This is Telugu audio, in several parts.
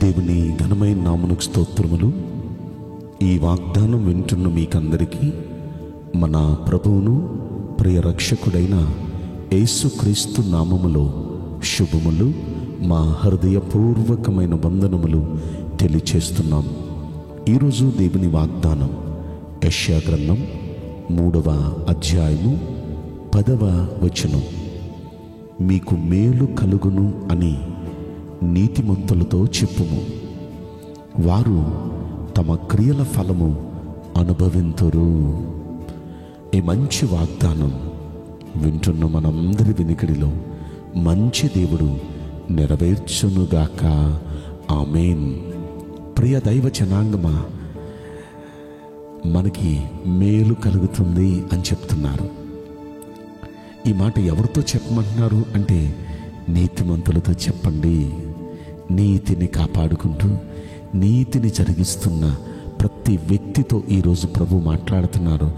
దేవుని ఘనమైన నామమునకు స్తోత్రములు. ఈ వాగ్దానం వింటున్న మీకందరికీ మన ప్రభువును ప్రియ రక్షకుడైన యేసుక్రీస్తు నామములో శుభములు, మా హృదయపూర్వకమైన వందనములు తెలియచేస్తున్నాం. ఈరోజు దేవుని వాగ్దానం యెషయా గ్రంథం 3వ అధ్యాయము 10వ వచనం. మీకు మేలు కలుగును అని నీతిమంతులతో చెప్పుము, వారు తమ క్రియల ఫలము అనుభవింతురు. ఈ మంచి వాగ్దానం వింటున్న మనందరి వినికిడిలో మంచి దేవుడు నెరవేర్చునుగాక. ఆమేన్. ప్రియ దైవ జనాంగమా, మనకి మేలు కలుగుతుంది అని చెప్తున్నారు. ఈ మాట ఎవరితో చెప్పమంటున్నారు అంటే నీతిమంతులతో చెప్పండి. నీతిని కాపాడుకుంటూ నీతిని జరిగిస్తున్న ప్రతి వ్యక్తితో ఈరోజు ప్రభు మాట్లాడుతున్నారు.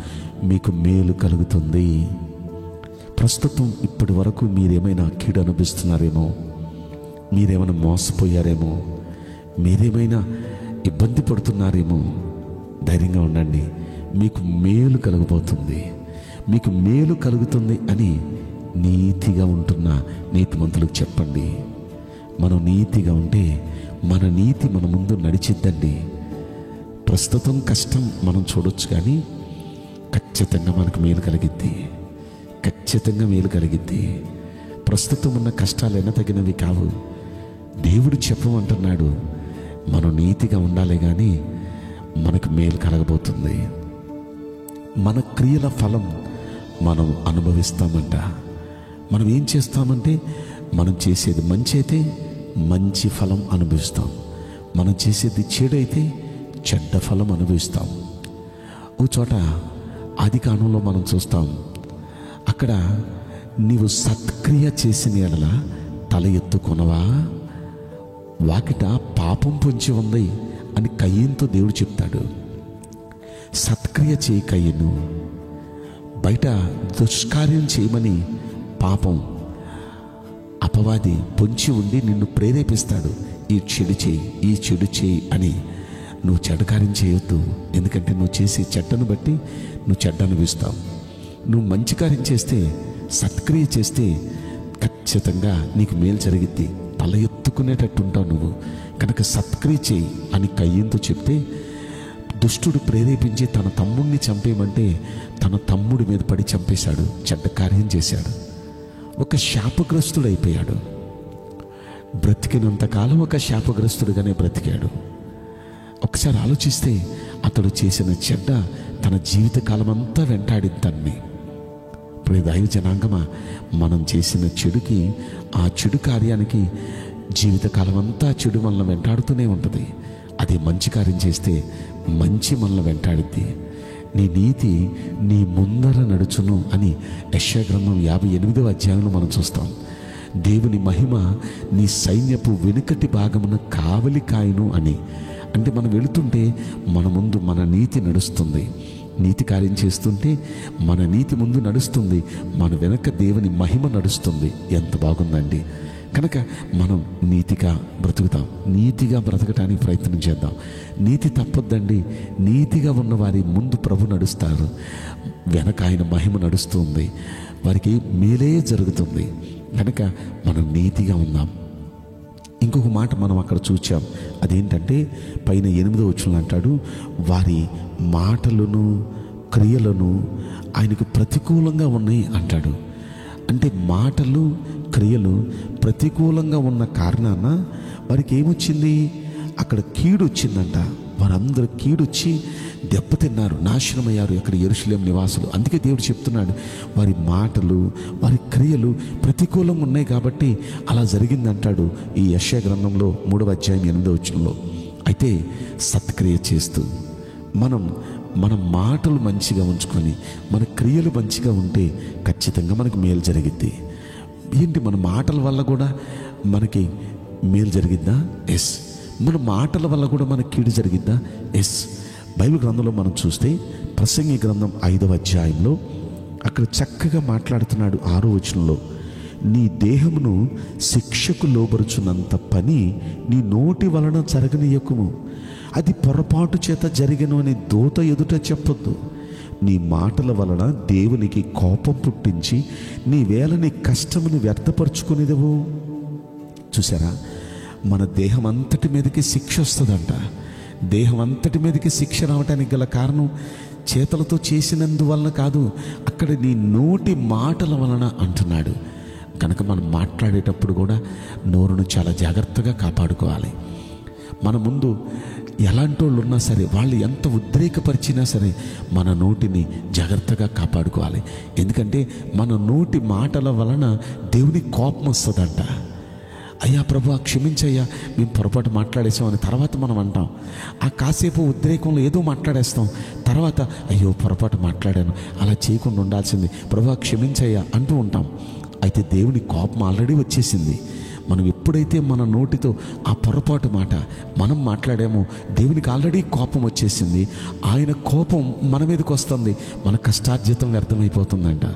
మీకు మేలు కలుగుతుంది. ప్రస్తుతం ఇప్పటి వరకు మీరేమైనా కీడు అనుభవిస్తున్నారేమో, మీరేమైనా మోసపోయారేమో, మీరేమైనా ఇబ్బంది పడుతున్నారేమో, ధైర్యంగా ఉండండి. మీకు మేలు కలగబోతుంది. మీకు మేలు కలుగుతుంది అని నీతిగా ఉంటున్న నీతిమంతులకు చెప్పండి. మనం నీతిగా ఉంటే మన నీతి మన ముందు నడిచిద్దండి. ప్రస్తుతం కష్టం మనం చూడొచ్చు, కానీ ఖచ్చితంగా మనకు మేలు కలిగిద్ది. ఖచ్చితంగా మేలు కలిగిద్ది. ప్రస్తుతం ఉన్న కష్టాలు ఎనతగినవి కావు. దేవుడు చెప్పమంటున్నాడు, మనం నీతిగా ఉండాలి, కానీ మనకు మేలు కలగబోతుంది. మన క్రియల ఫలం మనం అనుభవిస్తామంట. మనం ఏం చేస్తామంటే, మనం చేసేది మంచి అయితే మంచి ఫలం అనుభవిస్తాం, మనం చేసేది చెడైతే చెడ్డ ఫలం అనుభవిస్తాం. ఓ చోట ఆదికాండంలో మనం చూస్తాం, అక్కడ నీవు సత్క్రియ చేసిన యెడల తల ఎత్తుకొనవా, వాకిట పాపం పొంచి ఉంది అని కయ్యనుతో దేవుడు చెప్తాడు. సత్క్రియ చేయి కయ్యను, బయట దుష్కార్యం చేయమని పాపం అపవాది పొంచి ఉండి నిన్ను ప్రేరేపిస్తాడు. ఈ చెడు చేయి, ఈ చెడు చేయి అని. నువ్వు చెడ్డ కార్యం చేయొద్దు, ఎందుకంటే నువ్వు చేసే చెడ్డను బట్టి నువ్వు చెడ్డ అనుభవిస్తావు. నువ్వు మంచి కార్యం చేస్తే, సత్క్రియ చేస్తే ఖచ్చితంగా నీకు మేలు జరిగిద్ది. తల ఎత్తుకునేటట్టు ఉంటావు నువ్వు. కనుక సత్క్రియ చేయి అని కయ్యంతో చెప్తే, దుష్టుడు ప్రేరేపించి తన తమ్ముడిని చంపేయమంటే తన తమ్ముడి మీద పడి చంపేశాడు. చెడ్డ కార్యం చేశాడు. ఒక శాపగ్రస్తుడైపోయాడు. బ్రతికినంతకాలం ఒక శాపగ్రస్తుడిగానే బ్రతికాడు. ఒకసారి ఆలోచిస్తే అతడు చేసిన చెడ్డ తన జీవితకాలం అంతా వెంటాడిద్దాన్ని. ఇప్పుడు దైవ జనాంగమా, మనం చేసిన చెడుకి, ఆ చెడు కార్యానికి జీవితకాలం అంతా చెడు మనల్ని వెంటాడుతూనే ఉంటుంది. అది మంచి కార్యం చేస్తే మంచి మనల్ని వెంటాడిద్ది. నీ నీతి నీ ముందర నడుచును అని యెషయా గ్రంథం 58వ అధ్యాయంలో మనం చూస్తాం. దేవుని మహిమ నీ సైన్యపు వెనుకటి భాగమున కావలి కాయను అని. అంటే మనం వెళుతుంటే మన ముందు మన నీతి నడుస్తుంది. నీతి కార్యం చేస్తుంటే మన నీతి ముందు నడుస్తుంది, మన వెనక దేవుని మహిమ నడుస్తుంది. ఎంత బాగుందండి. కనుక మనం నీతిగా బ్రతుకుతాం. నీతిగా బ్రతకటానికి ప్రయత్నం చేద్దాం. నీతి తప్పొద్దండి. నీతిగా ఉన్న వారి ముందు ప్రభు నడుస్తారు, వెనక ఆయన మహిమ నడుస్తుంది, వారికి మేలే జరుగుతుంది. కనుక మనం నీతిగా ఉందాం. ఇంకొక మాట మనం అక్కడ చూచాం. అదేంటంటే పైన 8వ వచనం అంటాడు, వారి మాటలను క్రియలను ఆయనకు ప్రతికూలంగా ఉన్నాయి అంటాడు. అంటే మాటలు క్రియలు ప్రతికూలంగా ఉన్న కారణాన వారికి ఏమొచ్చింది? అక్కడ కీడు వచ్చిందంట. వారందరూ కీడొచ్చి దెబ్బతిన్నారు, నాశనమయ్యారు అక్కడ యెరూషలేము నివాసులు. అందుకే దేవుడు చెప్తున్నాడు, వారి మాటలు వారి క్రియలు ప్రతికూలంగా ఉన్నాయి కాబట్టి అలా జరిగిందంటాడు ఈ యెషయా గ్రంథంలో 3వ అధ్యాయం 8వ వచనంలో. అయితే సత్క్రియ చేస్తూ మన మాటలు మంచిగా ఉంచుకొని మన క్రియలు మంచిగా ఉంటే ఖచ్చితంగా మనకు మేలు జరిగిద్ది. ఏంటి, మన మాటల వల్ల కూడా మనకి మేలు జరిగిద్దా? ఎస్. మన మాటల వల్ల కూడా మనకి కీడు జరిగిద్దా? ఎస్. బైబిల్ గ్రంథంలో మనం చూస్తే ప్రసంగి గ్రంథం 5వ అధ్యాయంలో అక్కడ చక్కగా మాట్లాడుతున్నాడు 6వ వచనంలో. నీ దేహమును శిక్షకు లోబరుచున్నంత పని నీ నోటి వలన జరగనీయకుము. అది పొరపాటు చేత జరిగను అని దూత ఎదుట చెప్పొద్దు. నీ మాటల వలన దేవునికి కోపం పుట్టించి నీ వేళ నీ కష్టమును వ్యర్థపరుచుకునేదవు. చూసారా, మన దేహం అంతటి మీదకి శిక్ష వస్తుందంట. దేహం అంతటి మీదకి శిక్ష రావటానికి గల కారణం చేతులతో చేసినందువలన కాదు, అక్కడ నీ నోటి మాటల వలన అంటున్నాడు. కనుక మనం మాట్లాడేటప్పుడు కూడా నోరును చాలా జాగ్రత్తగా కాపాడుకోవాలి. మన ముందు ఎలాంటి వాళ్ళు ఉన్నా సరే, వాళ్ళు ఎంత ఉద్రేకపరిచినా సరే మన నోటిని జాగ్రత్తగా కాపాడుకోవాలి. ఎందుకంటే మన నోటి మాటల వలన దేవుని కోపం వస్తుందంట. అయ్యా ప్రభు క్షమించయ్యా, మేము పొరపాటు మాట్లాడేసామని తర్వాత మనం అంటాం. ఆ కాసేపు ఉద్రేకంలో ఏదో మాట్లాడేస్తాం, తర్వాత అయ్యో పొరపాటు మాట్లాడాను, అలా చేయకుండా ఉండాల్సింది, ప్రభు క్షమించయ్యా అంటూ ఉంటాం. అయితే దేవుని కోపం ఆల్రెడీ వచ్చేసింది. మనం ఎప్పుడైతే మన నోటితో ఆ పొరపాటు మాట మనం మాట్లాడామో దేవునికి ఆల్రెడీ కోపం వచ్చేసింది. ఆయన కోపం మన మీదకి వస్తుంది, మన కష్టార్జితం వ్యర్థమైపోతుందంట.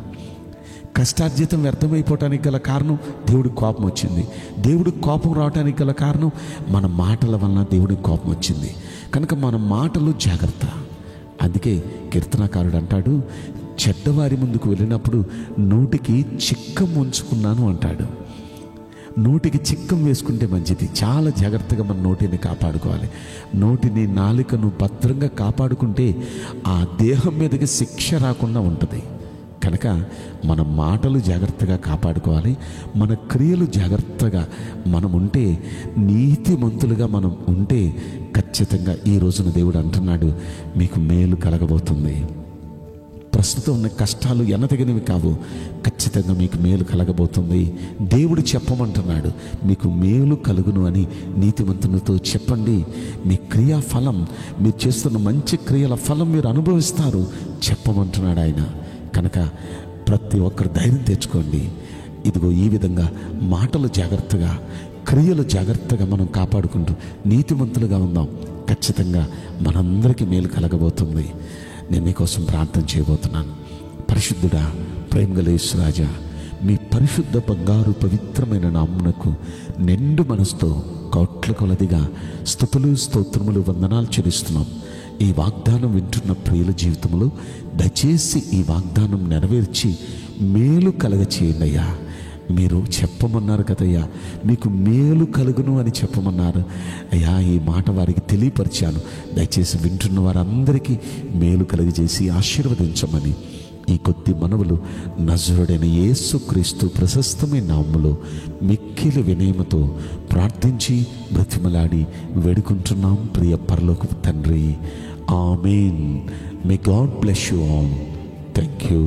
కష్టార్జితం వ్యర్థమైపోవటానికి గల కారణం దేవుడికి కోపం వచ్చింది. దేవుడికి కోపం రావడానికి గల కారణం మన మాటల వలన దేవుడికి కోపం వచ్చింది. కనుక మన మాటలు జాగ్రత్త. అందుకే కీర్తనకారుడు అంటాడు, చెడ్డవారి ముందుకు వెళ్ళినప్పుడు నోటికి చిక్కం ఉంచుకున్నాను అంటాడు. నోటికి చిక్కం వేసుకుంటే మంచిది. చాలా జాగ్రత్తగా మన నోటిని కాపాడుకోవాలి. నోటిని, నాలుకను భద్రంగా కాపాడుకుంటే ఆ దేహం మీదకి శిక్ష రాకుండా ఉంటుంది. కనుక మన మాటలు జాగ్రత్తగా కాపాడుకోవాలి. మన క్రియలు జాగ్రత్తగా మనం ఉంటే, నీతిమంతులుగా మనం ఉంటే ఖచ్చితంగా ఈ రోజున దేవుడు అంటున్నాడు, మీకు మేలు కలగబోతుంది. ప్రస్తుతం ఉన్న కష్టాలు ఎనదగినవి కావు, ఖచ్చితంగా మీకు మేలు కలగబోతుంది. దేవుడు చెప్పమంటున్నాడు, మీకు మేలు కలుగును అని నీతిమంతులతో చెప్పండి. మీ క్రియా ఫలం, మీరు చేస్తున్న మంచి క్రియల ఫలం మీరు అనుభవిస్తారు చెప్పమంటున్నాడు ఆయన. కనుక ప్రతి ఒక్కరు ధైర్యం తెచ్చుకోండి. ఇదిగో ఈ విధంగా మాటలు జాగ్రత్తగా, క్రియలు జాగ్రత్తగా మనం కాపాడుకుంటూ నీతిమంతులుగా ఉందాం. ఖచ్చితంగా మనందరికీ మేలు కలగబోతుంది. నేను మీకోసం ప్రార్థన చేయబోతున్నాను. పరిశుద్ధుడా, ప్రేమగల యేసు రాజా, మీ పరిశుద్ధ బంగారు పవిత్రమైన నామమునకు నిండు మనసుతో కోట్ల కొలదిగా స్తుతులు, స్తోత్రములు, వందనాలు చెల్లిస్తున్నాం. ఈ వాగ్దానం వింటున్న ప్రియుల జీవితంలో దయచేసి ఈ వాగ్దానం నెరవేర్చి మేలు కలగ చేయండి అయ్యా. మీరు చెప్పమన్నారు కదయ్యా, మీకు మేలు కలుగును అని చెప్పమన్నారు అయ్యా. ఈ మాట వారికి తెలియపరిచాను. దయచేసి వింటున్న వారందరికీ మేలు కలుగజేసి ఆశీర్వదించమని ఈ కొద్ది మనవులు నజరుడైన యేసుక్రీస్తు ప్రశస్తమైన నామములో మిక్కిలి వినయముతో ప్రార్థించి బ్రతిమలాడి వేడుకుంటున్నాం ప్రియ పరలోకపు తండ్రి. ఆమేన్. May God bless you all. Thank you.